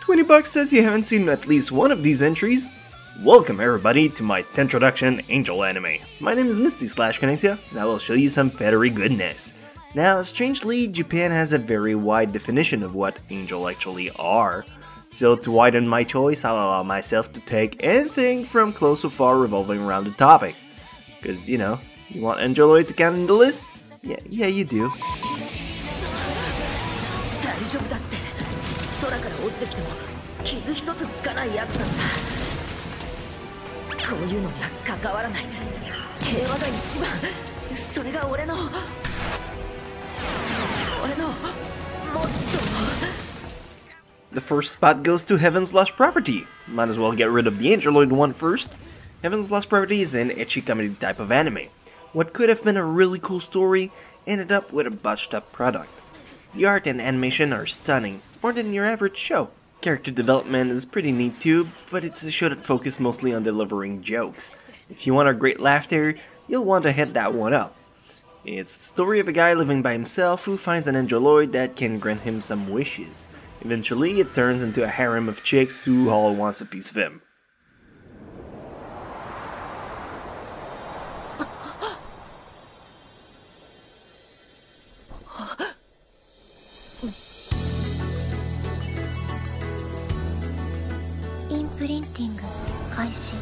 $20 says you haven't seen at least one of these entries. Welcome everybody to my 10Troduction Angel anime. My name is Misty/Kinesia, and I will show you some feathery goodness. Now, strangely, Japan has a very wide definition of what angel actually are. So to widen my choice, I'll allow myself to take anything from close to far revolving around the topic. Cause, you know, you want Angeloid to count in the list? Yeah, you do. The first spot goes to Heaven's Lost Property. Might as well get rid of the Angeloid one first. Heaven's Lost Property is an ecchi comedy type of anime. What could have been a really cool story ended up with a botched up product. The art and animation are stunning, more than your average show. Character development is pretty neat too, but it's a show that focuses mostly on delivering jokes. If you want a great laughter, you'll want to hit that one up. It's the story of a guy living by himself who finds an angeloid that can grant him some wishes. Eventually, it turns into a harem of chicks who all wants a piece of him. Imprinting 開始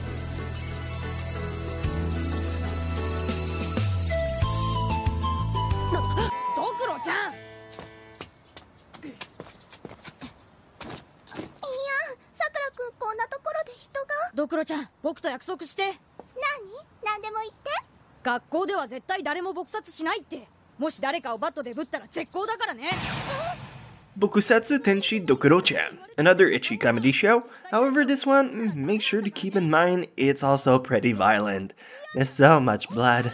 ドクロちゃん、僕と約束して。何でも言って。学校では絶対誰も撲殺しないって。もし誰かをバットでぶったら絶好だからね。Bokusatsu Tenshi Dokuro-chan, another ecchi comedy show. However, this one, make sure to keep in mind it's also pretty violent. There's so much blood,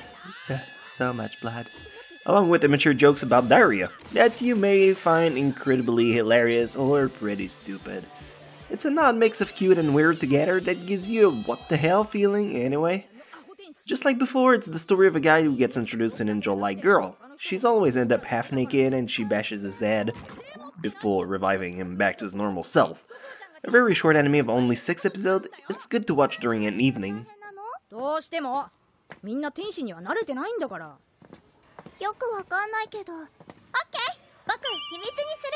so much blood. Along with immature jokes about diarrhea that you may find incredibly hilarious or pretty stupid. It's an odd mix of cute and weird together that gives you a what the hell feeling anyway. Just like before, it's the story of a guy who gets introduced to an angel-like girl. She's always end up half naked and she bashes his head before reviving him back to his normal self. A very short anime of only 6 episodes, it's good to watch during an evening. どうしてもみんな天使には慣れてないんだから。よくわかんないけど。オッケー、僕秘密にする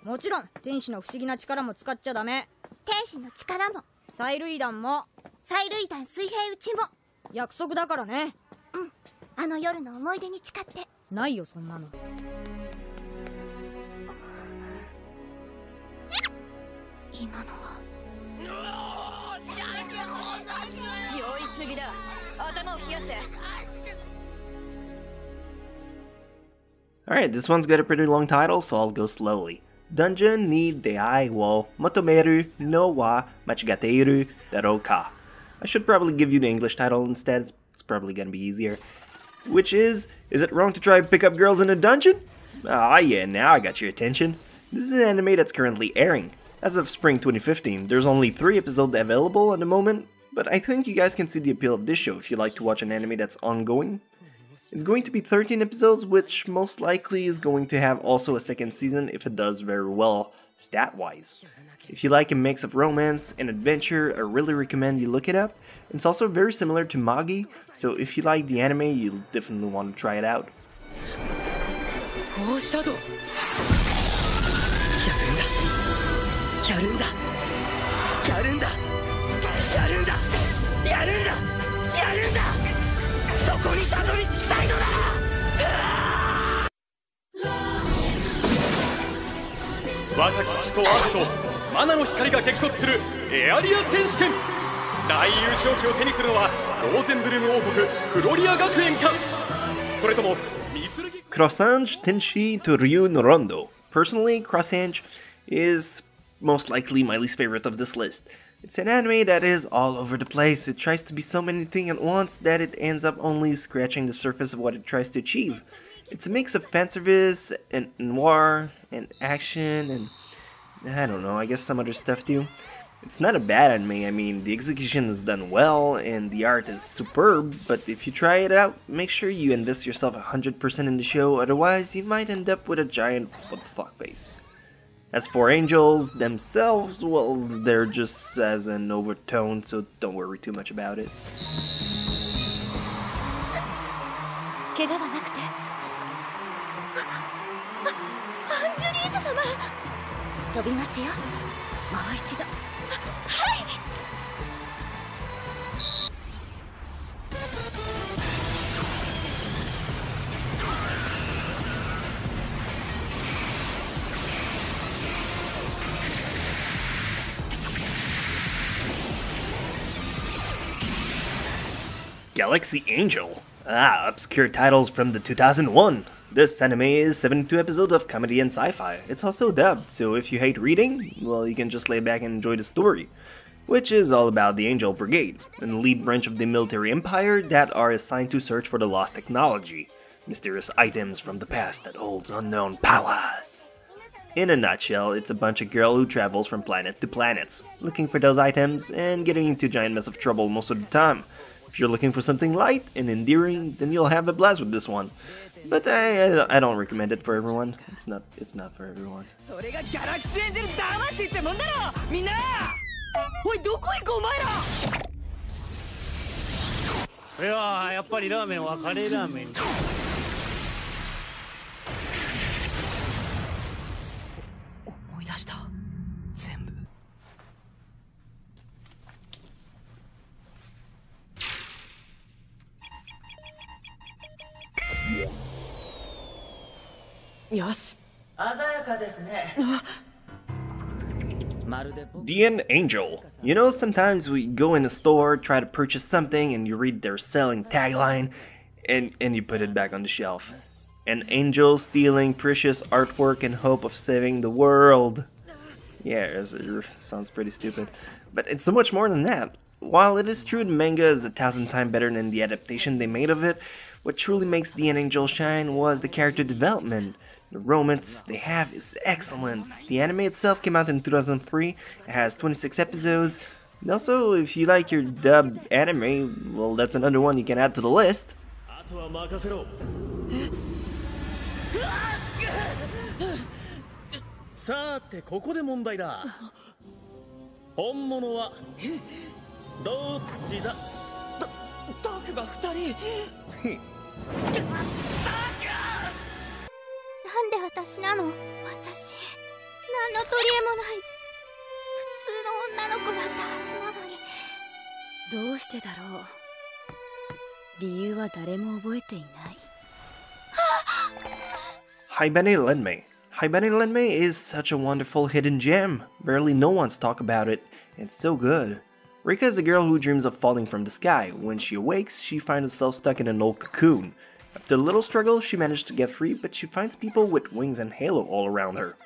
よ。もちろん天使の不思議な力も使っちゃダメ。天使の力も催涙弾も催涙弾水平打ちも約束だからね。うん、あの夜の思い出に誓って。ないよそんなの。今のは酔いすぎだ。頭を冷やせ。Alright, this one's got a pretty long title, so I'll go slowly. Dungeon ni Deai wo Motomeru no wa Machigateru Daro ka. I should probably give you the English title instead, it's probably gonna be easier. Which is it wrong to try and pick up girls in a dungeon? Ah yeah, now I got your attention. This is an anime that's currently airing. As of spring 2015, there's only 3 episodes available at the moment, but I think you guys can see the appeal of this show if you like to watch an anime that's ongoing. It's going to be 13 episodes, which most likely is going to have also a second season if it does very well stat-wise. If you like a mix of romance and adventure, I really recommend you look it up. It's also very similar to Magi, so if you like the anime, you'll definitely want to try it out. Crossange Tenshi to Ryu no Rondo. Personally, Crossange is most likely my least favorite of this list. It's an anime that is all over the place. It tries to be so many things at once that it ends up only scratching the surface of what it tries to achieve. It's a mix of fanservice and noir and action and I don't know, I guess some other stuff too. It's not a bad anime, I mean, the execution is done well and the art is superb, but if you try it out, make sure you invest yourself 100% in the show, otherwise you might end up with a giant what the fuck face. As for angels themselves, well, they're just as an overtone, so don't worry too much about it. 怪我はなくて。アンジュリーズ様。飛びますよ。もう一度。はい。Galaxy Angel. Ah, obscure titles from the 2001. This anime is 72 episodes of comedy and sci-fi. It's also dubbed, so if you hate reading, well, you can just lay back and enjoy the story. Which is all about the Angel Brigade, an elite branch of the military empire that are assigned to search for the lost technology, mysterious items from the past that holds unknown powers. In a nutshell, it's a bunch of girls who travels from planet to planet, looking for those items and getting into a giant mess of trouble most of the time. If you're looking for something light and endearing, then you'll have a blast with this one. But I don't recommend it for everyone. It's not for everyone. それがギャラクシーエンジェル魂ってもんだろみんなおいどこ行くお前らいややっぱりラーメンはカレーラーメン思い出した全部よし鮮やかですね The Angel. You know, sometimes we go in a store, try to purchase something, and you read their selling tagline, and you put it back on the shelf. An angel stealing precious artwork in hope of saving the world. Yeah, it sounds pretty stupid. But it's so much more than that. While it is true the manga is 1,000 times better than the adaptation they made of it, what truly makes The Angel shine was the character development. The romance they have is excellent. The anime itself came out in 2003, it has 26 episodes. And also, if you like your dubbed anime, well, that's another one you can add to the list. さてここで問題だ本物はどっちだダークが2人なんで私なの？私、何の取り柄もない。普通の女の子だったはずなのに。どうしてだろう。理由は誰も覚えていない。Haibane Lenmei. Haibane Lenmei is such a wonderful hidden gem. Barely no one's talk about it. It's so good. Rika is a girl who dreams of falling from the sky. When she awakes, she finds herself stuck in an old cocoon. After a little struggle, she managed to get free, but she finds people with wings and halo all around her.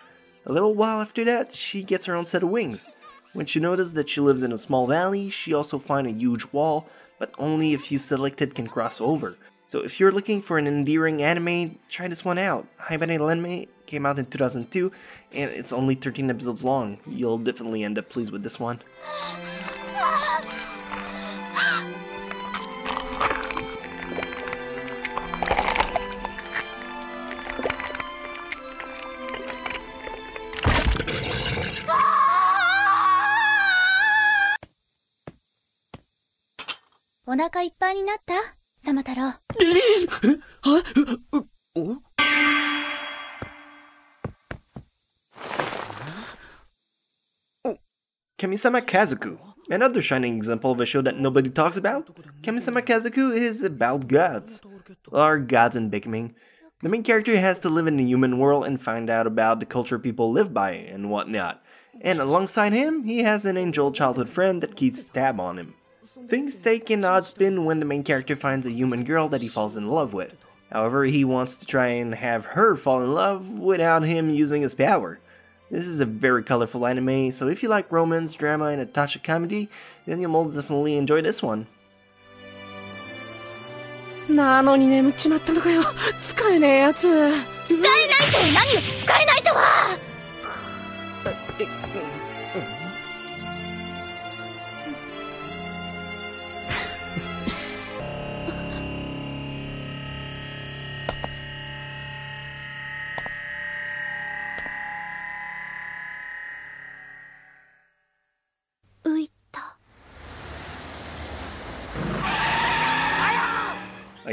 A little while after that, she gets her own set of wings. When she notices that she lives in a small valley, she also finds a huge wall, but only a few selected can cross over. So if you're looking for an endearing anime, try this one out. Haibane Lenmei came out in 2002, and it's only 13 episodes long. You'll definitely end up pleased with this one. "お腹いっぱいになった?サマ太郎." Kamisama Kazuku. Another shining example of a show that nobody talks about. Kamisama Kazuku is about gods. Or gods and becoming. The main character has to live in the human world and find out about the culture people live by and whatnot. And alongside him, he has an angel childhood friend that keeps tab on him. Things take an odd spin when the main character finds a human girl that he falls in love with. However, he wants to try and have her fall in love without him using his power. This is a very colorful anime, so if you like romance, drama, and a touch of comedy, then you'll most definitely enjoy this one. なのに眠っちまったのかよ使えねえやつ使えないとは何よ使えないとは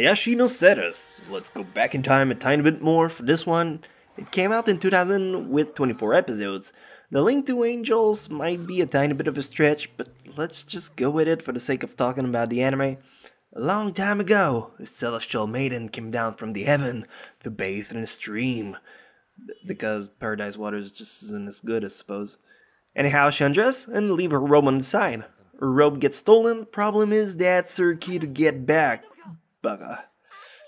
Hayashi no Seras. Let's go back in time a tiny bit more for this one. It came out in 2000 with 24 episodes. The link to angels might be a tiny bit of a stretch, but let's just go with it for the sake of talking about the anime. A long time ago, a celestial maiden came down from the heaven to bathe in a stream. Because paradise waters just isn't as good, I suppose. Anyhow, she undresses and leave her robe on the side. Her robe gets stolen. Problem is, that's her key to get back. Bugger.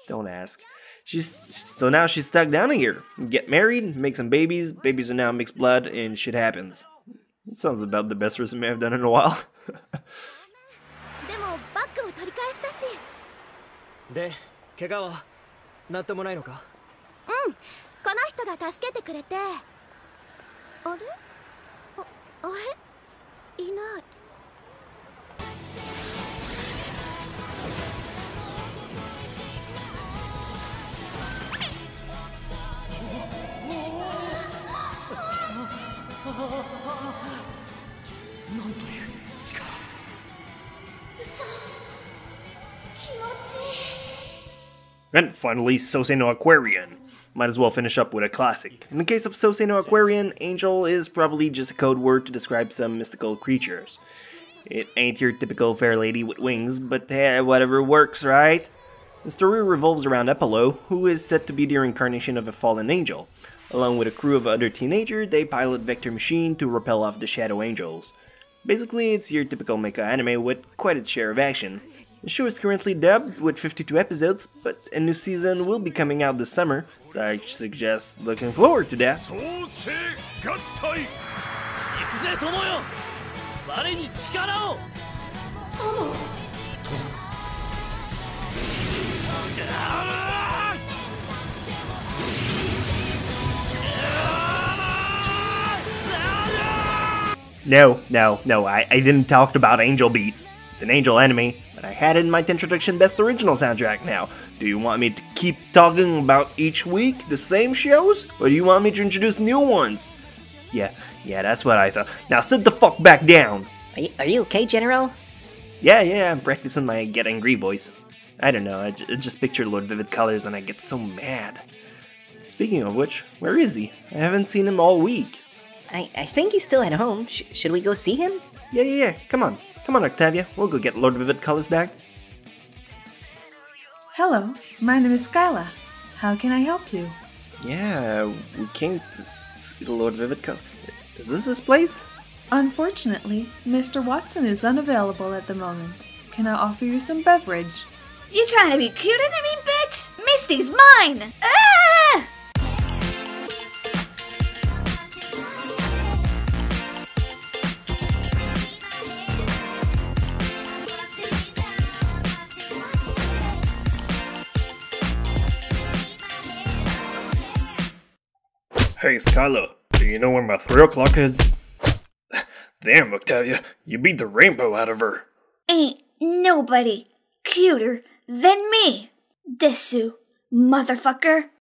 Don't ask. So now she's stuck down here. Get married, make some babies. Babies are now mixed blood, and shit happens. It sounds about the best resume I've done in a while. でもバッグも取り返したし。で怪我はなんともないのか？うん、この人が助けてくれて。あれ？あれ？いない。なんという力。嘘。気持ちいい。 And finally, Sosei no Aquarian. Might as well finish up with a classic. In the case of Sosei no Aquarian, angel is probably just a code word to describe some mystical creatures. It ain't your typical fair lady with wings, but whatever works, right? The story revolves around Apollo, who is said to be the reincarnation of a fallen angel. Along with a crew of other teenagers, they pilot Vector Machine to repel off the Shadow Angels. Basically, it's your typical mecha anime with quite its share of action. The show is currently dubbed with 52 episodes, but a new season will be coming out this summer, so I suggest looking forward to that. 行くぜ友よ我に力を No, I didn't talk about Angel Beats. It's an Angel anime, but I had it in my 10Troduction Best Original soundtrack now. Do you want me to keep talking about each week the same shows? Or do you want me to introduce new ones? Yeah, that's what I thought. Now sit the fuck back down! Are you okay, General? Yeah, I'm practicing my Get Angry voice. I don't know, I just picture Lord Vivid Colors and I get so mad. Speaking of which, where is he? I haven't seen him all week. I think he's still at home. Should we go see him? Yeah, come on, Octavia, we'll go get Lord Vivid Colors back. Hello, my name is Skyla. How can I help you? Yeah, we came to see the Lord Vivid Colors. Is this his place? Unfortunately, Mr. Watson is unavailable at the moment. Can I offer you some beverage? You trying to be cuter than me, bitch? Misty's mine! Ah! Hey, Skyla, do you know where my 3 o'clock is? Damn, Octavia, you beat the rainbow out of her. Ain't nobody cuter than me, Desu, motherfucker.